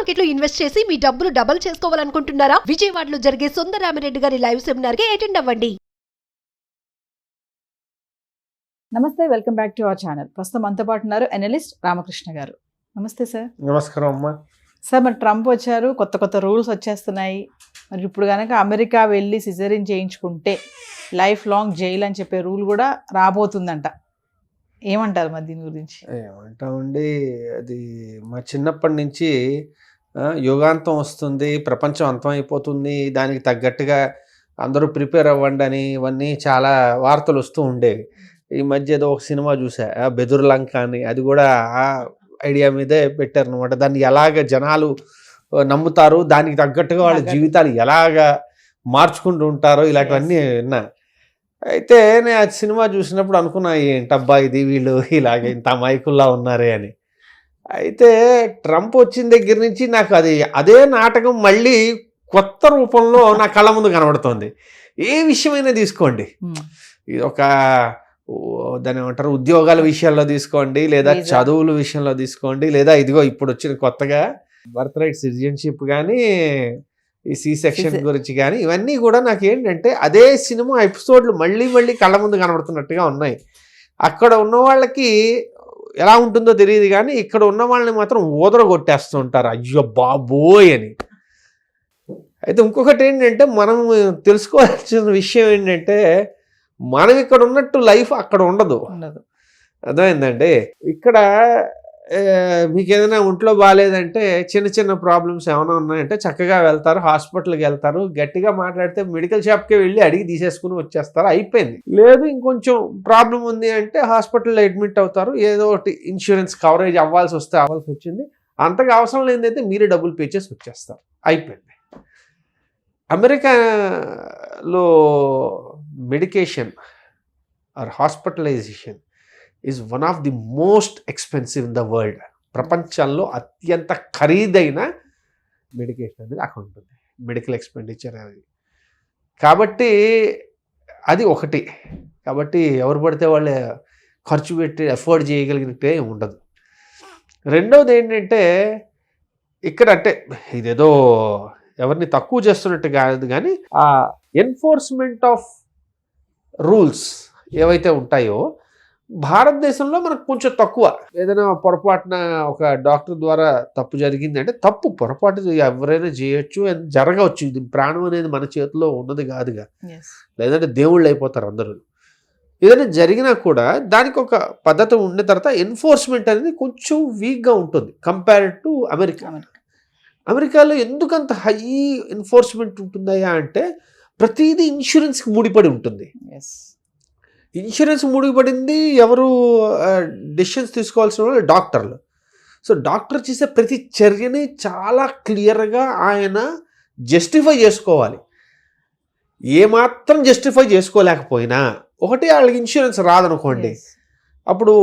Market లో invest చేసి మీ డబ్బులు డబుల్ చేసుకోవాలనుకుంటున్నారా? విజయవాడలో జరిగే సుందరరామిరెడ్డి గారి లైవ్ సెమినార్ కి అటెండ్ అవ్వండి. నమస్తే, welcome back to our channel. ప్రస్తుతం మనతో పాటు ఉన్నారు అనలిస్ట్ రామకృష్ణ గారు. నమస్తే సార్. నమస్కారం అమ్మా. సార్, మరి ట్రంప్ వచ్చారు, కొత్త కొత్త రూల్స్ వచ్చేస్తున్నాయి. మరి ఇప్పుడు కనుక అమెరికా వెళ్ళి సిజరీన్ చేయించుకుంటే లైఫ్ లాంగ్ జైలు అని చెప్పే రూల్ కూడా రాబోతుందంట. ఏమంటారు మరి దీని గురించి? ఏమంటామండి, అది మా చిన్నప్పటి నుంచి యుగాంతం వస్తుంది, ప్రపంచం అంతం అయిపోతుంది, దానికి తగ్గట్టుగా అందరూ ప్రిపేర్ అవ్వండి అని ఇవన్నీ చాలా వార్తలు వస్తూ ఉండేవి. ఈ మధ్య ఏదో ఒక సినిమా చూసా, బెదుర్ లంక అని, అది కూడా ఆ ఐడియా మీదే పెట్టారు అనమాట. దాన్ని ఎలాగ జనాలు నమ్ముతారు, దానికి తగ్గట్టుగా వాళ్ళ జీవితాలు ఎలాగ మార్చుకుంటూ ఉంటారో ఇలాంటివన్నీ విన్నా. అయితే నేను ఆ సినిమా చూసినప్పుడు అనుకున్నా, ఏంటబ్బా ఇది, వీళ్ళు ఇలాగ ఇంత అమాయకుల్లా ఉన్నారే అని. అయితే ట్రంప్ వచ్చిన దగ్గర నుంచి నాకు అదే నాటకం మళ్ళీ కొత్త రూపంలో నా కళ్ళ ముందు కనబడుతోంది. ఏ విషయమైనా తీసుకోండి, ఇది ఒక దాని ఏమంటారు, ఉద్యోగాల విషయాల్లో తీసుకోండి, లేదా చదువుల విషయంలో తీసుకోండి, లేదా ఇదిగో ఇప్పుడు వచ్చిన కొత్తగా బర్త్ రైట్ సిటిజన్షిప్ కానీ, ఈ సి సెక్షన్ గురించి కానీ, ఇవన్నీ కూడా నాకు ఏంటంటే అదే సినిమా ఎపిసోడ్లు మళ్ళీ మళ్ళీ కళ్ళ ముందు కనబడుతున్నట్టుగా ఉన్నాయి. అక్కడ ఉన్న వాళ్ళకి ఎలా ఉంటుందో తెలియదు కానీ ఇక్కడ ఉన్న వాళ్ళని మాత్రం ఊదర కొట్టేస్తూ ఉంటారు, అయ్యో బాబోయ్ అని. అయితే ఇంకొకటి ఏంటంటే మనం తెలుసుకోవాల్సిన విషయం ఏంటంటే, మనం ఇక్కడ ఉన్నట్టు లైఫ్ అక్కడ ఉండదు. అర్థమైందండి. ఇక్కడ మీకు ఏదైనా ఒంట్లో బాగాలేదంటే, చిన్న చిన్న ప్రాబ్లమ్స్ ఏమైనా ఉన్నాయంటే చక్కగా వెళ్తారు, హాస్పిటల్కి వెళ్తారు, గట్టిగా మాట్లాడితే మెడికల్ షాప్కి వెళ్ళి అడిగి తీసేసుకుని వచ్చేస్తారు, అయిపోయింది. లేదు ఇంకొంచెం ప్రాబ్లం ఉంది అంటే హాస్పిటల్లో అడ్మిట్ అవుతారు, ఏదో ఒకటి ఇన్సూరెన్స్ కవరేజ్ అవ్వాల్సి వచ్చింది, అంతగా అవసరం లేదైతే మీరే డబ్బులు పే చేసి వచ్చేస్తారు, అయిపోయింది. అమెరికాలో medication or hospitalisation is one of the most expensive in the world. ప్రపంచంలో అత్యంత ఖరీదైన మెడికేషన్ అనేది అక్కడ ఉంటుంది, మెడికల్ ఎక్స్పెండిచర్ అనేది. కాబట్టి అది ఒకటి. కాబట్టి ఎవరు పడితే వాళ్ళు ఖర్చు పెట్టి అఫోర్డ్ చేయగలిగినట్టే ఉండదు. రెండవది ఏంటంటే, ఇక్కడ అంటే ఇదేదో ఎవరిని తక్కువ చేస్తున్నట్టు కాదు కానీ, ఆ ఎన్ఫోర్స్మెంట్ ఆఫ్ రూల్స్ ఏవైతే ఉంటాయో భారతదేశంలో మనకు కొంచెం తక్కువ. ఏదైనా పొరపాటున ఒక డాక్టర్ ద్వారా తప్పు జరిగింది అంటే తప్పు, పొరపాటు ఎవరైనా చేయొచ్చు, జరగవచ్చు. ఇది ప్రాణం అనేది మన చేతిలో ఉన్నది కాదుగా, లేదంటే దేవుళ్ళు అయిపోతారు అందరూ. ఏదైనా జరిగినా కూడా దానికి ఒక పద్ధతి ఉండిన తర్వాత ఎన్ఫోర్స్మెంట్ అనేది కొంచెం వీక్గా ఉంటుంది కంపేర్డ్ టు అమెరికా. అమెరికాలో ఎందుకంత హై ఎన్ఫోర్స్మెంట్ ఉంటుందయ్యా అంటే, ప్రతిదీ ఇన్సూరెన్స్కి ముడిపడి ఉంటుంది. ఇన్సూరెన్స్ ముడిపడింది, ఎవరు డెసిషన్స్ తీసుకోవాల్సిన వాళ్ళు డాక్టర్లు. సో డాక్టర్ చేసే ప్రతి చర్యని చాలా క్లియర్గా ఆయన జస్టిఫై చేసుకోవాలి. ఏమాత్రం జస్టిఫై చేసుకోలేకపోయినా, ఒకటి వాళ్ళకి ఇన్సూరెన్స్ రాదనుకోండి, అప్పుడు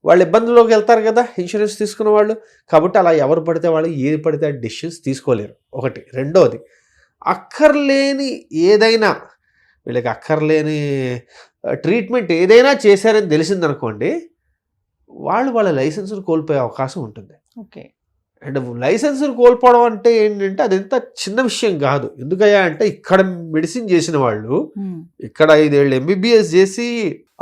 వాళ్ళు ఇబ్బందుల్లోకి వెళ్తారు కదా ఇన్సూరెన్స్ తీసుకున్న వాళ్ళు. కాబట్టి అలా ఎవరు పడితే వాళ్ళు ఏది పడితే డెసిషన్స్ తీసుకోలేరు, ఒకటి. రెండోది, అక్కర్లేని ఏదైనా, వీళ్ళకి అక్కర్లేని ట్రీట్మెంట్ ఏదైనా చేశారని తెలిసిందనుకోండి, వాళ్ళ లైసెన్స్ను కోల్పోయే అవకాశం ఉంటుంది. ఓకే. అండ్ లైసెన్స్ను కోల్పోవడం అంటే ఏంటంటే అది ఎంత చిన్న విషయం కాదు. ఎందుకయ్యా అంటే, ఇక్కడ మెడిసిన్ చేసిన వాళ్ళు ఇక్కడ 5 ఏళ్ళు MBBS చేసి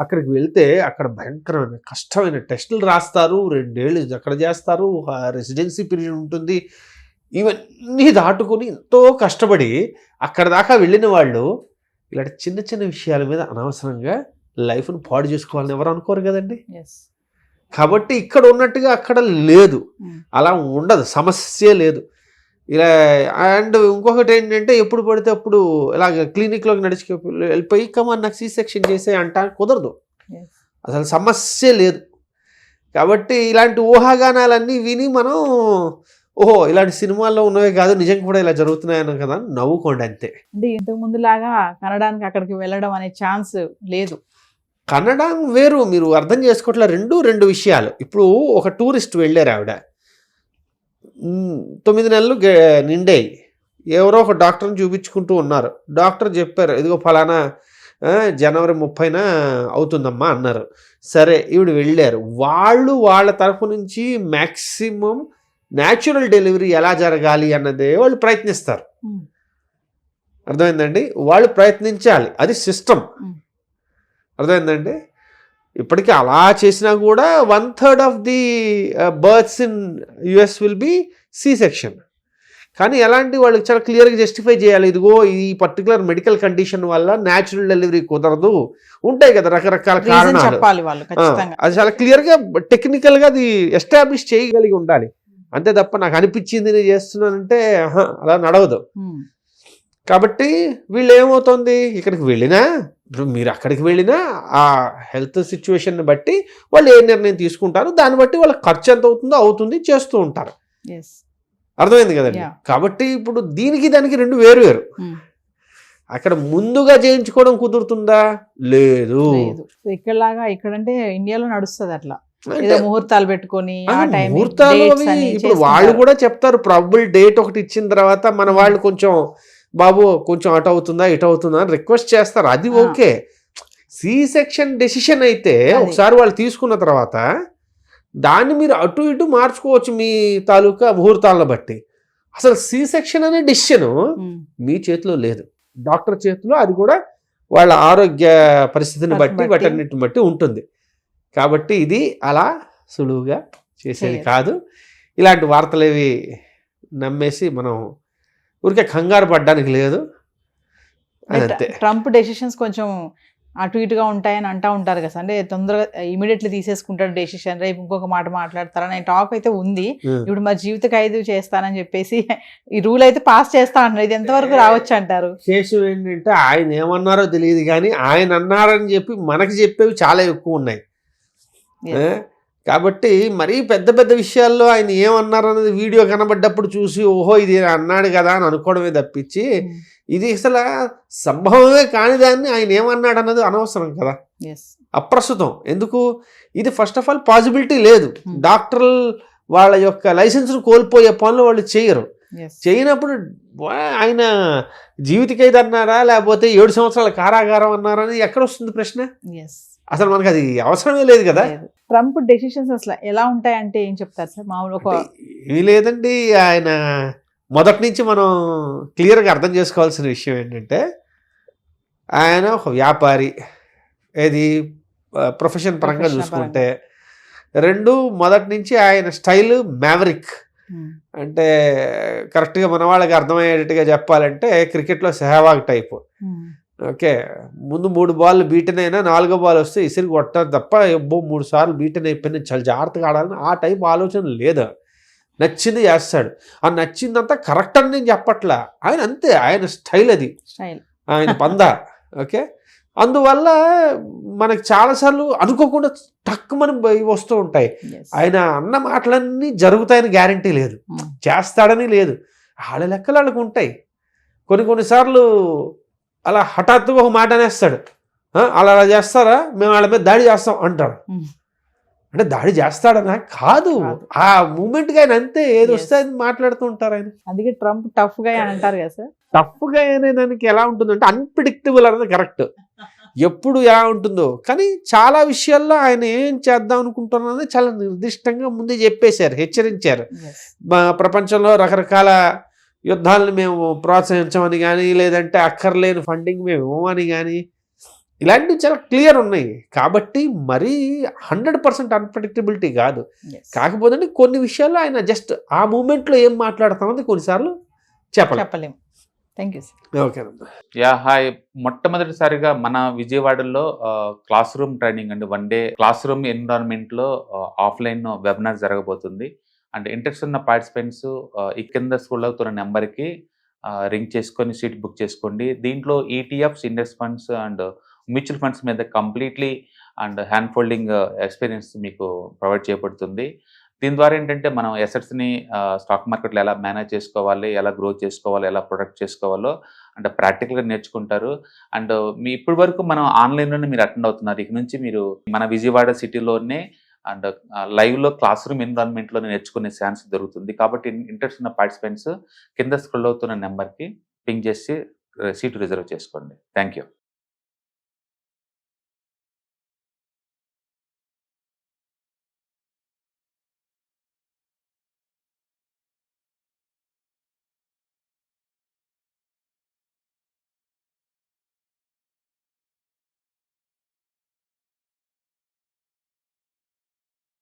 అక్కడికి వెళ్తే అక్కడ భయంకరమైన కష్టమైన టెస్టులు రాస్తారు, 2 ఏళ్ళు అక్కడ చేస్తారు, రెసిడెన్సీ పీరియడ్ ఉంటుంది. ఇవన్నీ దాటుకొని ఎంతో కష్టపడి అక్కడ దాకా వెళ్ళిన వాళ్ళు ఇలాంటి చిన్న చిన్న విషయాల మీద అనవసరంగా లైఫ్ను పాడు చేసుకోవాలని ఎవరు అనుకోరు కదండి. కాబట్టి ఇక్కడ ఉన్నట్టుగా అక్కడ లేదు, అలా ఉండదు, సమస్య లేదు ఇలా. అండ్ ఇంకొకటి ఏంటంటే, ఎప్పుడు పడితే అప్పుడు ఇలాగ క్లినిక్లోకి వెళ్ళిపోయి కమాన్ నాకు సి సెక్షన్ చేసే అంటా కుదరదు, అసలు సమస్య లేదు. కాబట్టి ఇలాంటి ఊహాగానాలన్నీ విని మనం ఓహో ఇలాంటి సినిమాల్లో ఉన్నవే కాదు, నిజంగా కూడా ఇలా జరుగుతున్నాయని కదా నవ్వుకోండి అంతే. అంటే ఇంతకు ముందులాగా కనడానికి అక్కడికి వెళ్ళడం అనే ఛాన్స్ లేదు. కన్నడ వేరు, మీరు అర్థం చేసుకోవట్లే, రెండు విషయాలు. ఇప్పుడు ఒక టూరిస్ట్ వెళ్ళారు, ఆవిడ 9 నెలలు నిండాయి, ఎవరో ఒక డాక్టర్ని చూపించుకుంటూ ఉన్నారు. డాక్టర్ చెప్పారు, ఇదిగో ఫలానా జనవరి 30న అవుతుందమ్మా అన్నారు. సరే ఈవిడ వెళ్ళారు. వాళ్ళ తరఫు నుంచి మ్యాక్సిమం న్యాచురల్ డెలివరీ ఎలా జరగాలి అన్నదే వాళ్ళు ప్రయత్నిస్తారు. Hmm. అర్థమైందండి? వాళ్ళు ప్రయత్నించాలి, అది సిస్టమ్. Hmm. అర్థమైందండి? ఇప్పటికీ అలా చేసినా కూడా 1/3 of the births in US will be C section. కానీ ఎలాంటి వాళ్ళకి చాలా క్లియర్గా జస్టిఫై చేయాలి, ఇదిగో ఈ పర్టికులర్ మెడికల్ కండిషన్ వల్ల న్యాచురల్ డెలివరీ కుదరదు, ఉంటాయి కదా రకరకాల Reason కారణాలు. చెప్పాలి వాళ్ళు ఖచ్చితంగా. అది చాలా క్లియర్గా టెక్నికల్గా అది ఎస్టాబ్లిష్ చేయగలిగి ఉండాలి. అంతే తప్ప నాకు అనిపించింది నేను చేస్తున్నానంటే అలా నడవదు. Hmm. కాబట్టి వీళ్ళు ఏమవుతుంది, ఇక్కడికి వెళ్ళినా ఇప్పుడు మీరు అక్కడికి వెళ్ళినా ఆ హెల్త్ సిచ్యువేషన్ బట్టి వాళ్ళు ఏ నిర్ణయం తీసుకుంటారు, దాన్ని బట్టి వాళ్ళకి ఖర్చు ఎంత అవుతుందో అవుతుంది, చేస్తూ ఉంటారు. Yes. అర్థమైంది కదండి? Yeah. కాబట్టి ఇప్పుడు దీనికి దానికి రెండు వేరు వేరు. Hmm. అక్కడ ముందుగా చేయించుకోవడం కుదురుతుందా? లేదు. లేదు. ఇక్కడలాగా ఇక్కడంటే ఇండియాలో నడుస్తుంది అట్లా, అంటే ఏదో ముహూర్తాలు పెట్టుకొని ఆ టైం ముహూర్తాలు అవి ఇప్పుడు వాళ్ళు కూడా చెప్తారు, ప్రాబబుల్ డేట్ ఒకటి ఇచ్చిన తర్వాత మన వాళ్ళు కొంచెం బాబు కొంచెం అటు అవుతుందా ఇటు అవుతుందా అని రిక్వెస్ట్ చేస్తారు, అది ఓకే. సి సెక్షన్ డెసిషన్ అయితే ఒకసారి వాళ్ళు తీసుకున్న తర్వాత దాన్ని మీరు అటు ఇటు మార్చుకోవచ్చు మీ తాలూకా ముహూర్తాలను బట్టి. అసలు సి సెక్షన్ అనే డెసిషన్ మీ చేతిలో లేదు, డాక్టర్ చేతిలో. అది కూడా వాళ్ళ ఆరోగ్య పరిస్థితిని బట్టి వాటన్నిటిని బట్టి ఉంటుంది. కాబట్టి ఇది అలా సులువుగా చేసేది కాదు. ఇలాంటి వార్తలేవి నమ్మేసి మనం ఊరికే కంగారు పడ్డానికి లేదు. అంతే. ట్రంప్ డెసిషన్స్ కొంచెం అటు ఇటుగా ఉంటాయని అంటూ ఉంటారు కదా, అంటే తొందరగా ఇమీడియట్లీ తీసేసుకుంటారు డెసిషన్, రేపు ఇంకొక మాట మాట్లాడతారని టాక్ అయితే ఉంది. ఇప్పుడు మరి జీవిత ఖైదు చేస్తానని చెప్పేసి ఈ రూల్ అయితే పాస్ చేస్తా అంటారు, ఇది ఎంతవరకు రావచ్చు అంటారు? విశేషం ఏంటంటే ఆయన ఏమన్నారో తెలియదు కానీ ఆయన అన్నారని చెప్పి మనకి చెప్పేవి చాలా ఎక్కువ ఉన్నాయి. కాబట్టి మరీ పెద్ద పెద్ద విషయాల్లో ఆయన ఏమన్నారన్నది వీడియో కనబడ్డప్పుడు చూసి ఓహో ఇది అన్నాడు కదా అని అనుకోవడమే తప్పించి ఇది అసలు సంభవమే కాని దాన్ని ఆయన ఏమన్నాడు అన్నది అనవసరం కదా, అప్రస్తుతం. ఎందుకు? ఇది ఫస్ట్ ఆఫ్ ఆల్ పాసిబిలిటీ లేదు. డాక్టర్లు వాళ్ళ యొక్క లైసెన్స్ను కోల్పోయే పనులు వాళ్ళు చేయరు. చేయనప్పుడు ఆయన జీవిత ఖైదు అన్నారా లేకపోతే 7 సంవత్సరాల కారాగారం అన్నారా అని ఎక్కడ వస్తుంది ప్రశ్న? అసలు మనకు అది అవసరమే లేదు కదా. ట్రంప్ డెసిషన్స్ అసలు ఎలా ఉంటాయంటే ఏం చెప్తారు సార్? మామూలుగా ఏమీ లేదండి, ఆయన మొదటి నుంచి మనం క్లియర్గా అర్థం చేసుకోవాల్సిన విషయం ఏంటంటే ఆయన ఒక వ్యాపారి, ఏది ప్రొఫెషన్ పరంగా చూసుకుంటే. రెండు, మొదటి నుంచి ఆయన స్టైల్ మ్యావరిక్. అంటే కరెక్ట్గా మన వాళ్ళకి అర్థమయ్యేటట్టుగా చెప్పాలంటే క్రికెట్లో సెహవాగ్ టైపు. ఓకే, ముందు 3 బాల్ బీటన్ అయినా 4వ బాల్ వస్తే ఇసిరి కొట్టారు తప్ప 3 సార్లు బీటన్ అయిపోయింది చాలా జాగ్రత్తగా ఆడాలని ఆ టైప్ ఆలోచన లేదు. నచ్చింది చేస్తాడు, ఆ నచ్చిందంతా కరెక్ట్ అని నేను చెప్పట్లా, ఆయన అంతే, ఆయన స్టైల్ అది, ఆయన పందా. ఓకే, అందువల్ల మనకు చాలాసార్లు అనుకోకుండా టక్కుమని వస్తూ ఉంటాయి. ఆయన అన్న మాటలన్నీ జరుగుతాయని గ్యారంటీ లేదు, చేస్తాడని లేదు, వాళ్ళ లెక్కలు వాళ్ళకు ఉంటాయి. కొన్నిసార్లు అలా హఠాత్తుగా ఒక మాట అనేస్తాడు, అలా చేస్తారా మేము వాళ్ళ మీద దాడి చేస్తాం అంటాడు. అంటే దాడి చేస్తాడనా? కాదు, ఆ మూమెంట్గా ఆయన అంతే, ఏది వస్తే అది మాట్లాడుతూ ఉంటారు ఆయన. అందుకే ట్రంప్ టఫ్ గా అంటారు కదా సార్. టఫ్ గా అనే దానికి ఎలా ఉంటుందంటే అన్ప్రిడిక్టబుల్ అనేది కరెక్ట్, ఎప్పుడు ఎలా ఉంటుందో. కానీ చాలా విషయాల్లో ఆయన ఏం చేద్దాం అనుకుంటున్నది చాలా నిర్దిష్టంగా ముందే చెప్పేశారు, హెచ్చరించారు. ప్రపంచంలో రకరకాల యుద్ధాలను మేము ప్రోత్సహించమని కానీ, లేదంటే అక్కర్లేని ఫండింగ్ మేము ఇవ్వమని కానీ, ఇలాంటివి చాలా క్లియర్ ఉన్నాయి. కాబట్టి మరీ 100% అన్ప్రెడిక్టబిలిటీ కాదు. కాకపోతే కొన్ని విషయాల్లో ఆయన జస్ట్ ఆ మూమెంట్లో ఏం మాట్లాడుతామని కొన్నిసార్లు చెప్పలేము. Thank you sir. ఓకేనమ్మా. హాయ్. మొట్టమొదటిసారిగా మన విజయవాడలో క్లాస్ రూమ్ ట్రైనింగ్ అండి, 1 డే క్లాస్ రూమ్ ఎన్విరాన్మెంట్లో ఆఫ్లైన్ వెబినార్ జరగబోతుంది. అండ్ ఇంట్రెస్ట్ ఉన్న పార్టిసిపెంట్స్ ఈ కింద స్కూల్లో అవుతున్న నెంబర్కి రింగ్ చేసుకొని సీట్ బుక్ చేసుకోండి. దీంట్లో ETFs, index funds and mutual funds మీద completely and hand folding experience మీకు ప్రొవైడ్ చేయబడుతుంది. దీని ద్వారా ఏంటంటే మనం ఎసెట్స్ని స్టాక్ మార్కెట్లో ఎలా మేనేజ్ చేసుకోవాలి, ఎలా గ్రో చేసుకోవాలి, ఎలా ప్రొడక్ట్ చేసుకోవాలో అంటే ప్రాక్టికల్గా నేర్చుకుంటారు. అండ్ మీ ఇప్పటి వరకు మనం ఆన్లైన్లోనే మీరు అటెండ్ అవుతున్నారు. ఇక నుంచి మీరు మన విజయవాడ సిటీలోనే అండ్ లైవ్లో క్లాస్ రూమ్ ఎన్విరాన్మెంట్లో నేర్చుకునే ఛాన్స్ దొరుకుతుంది. కాబట్టి ఇంట్రెస్ట్ ఉన్న పార్టిసిపెంట్స్ కింద స్క్రోల్ అవుతున్న నెంబర్కి పింగ్ చేసి సీటు రిజర్వ్ చేసుకోండి. Thank you.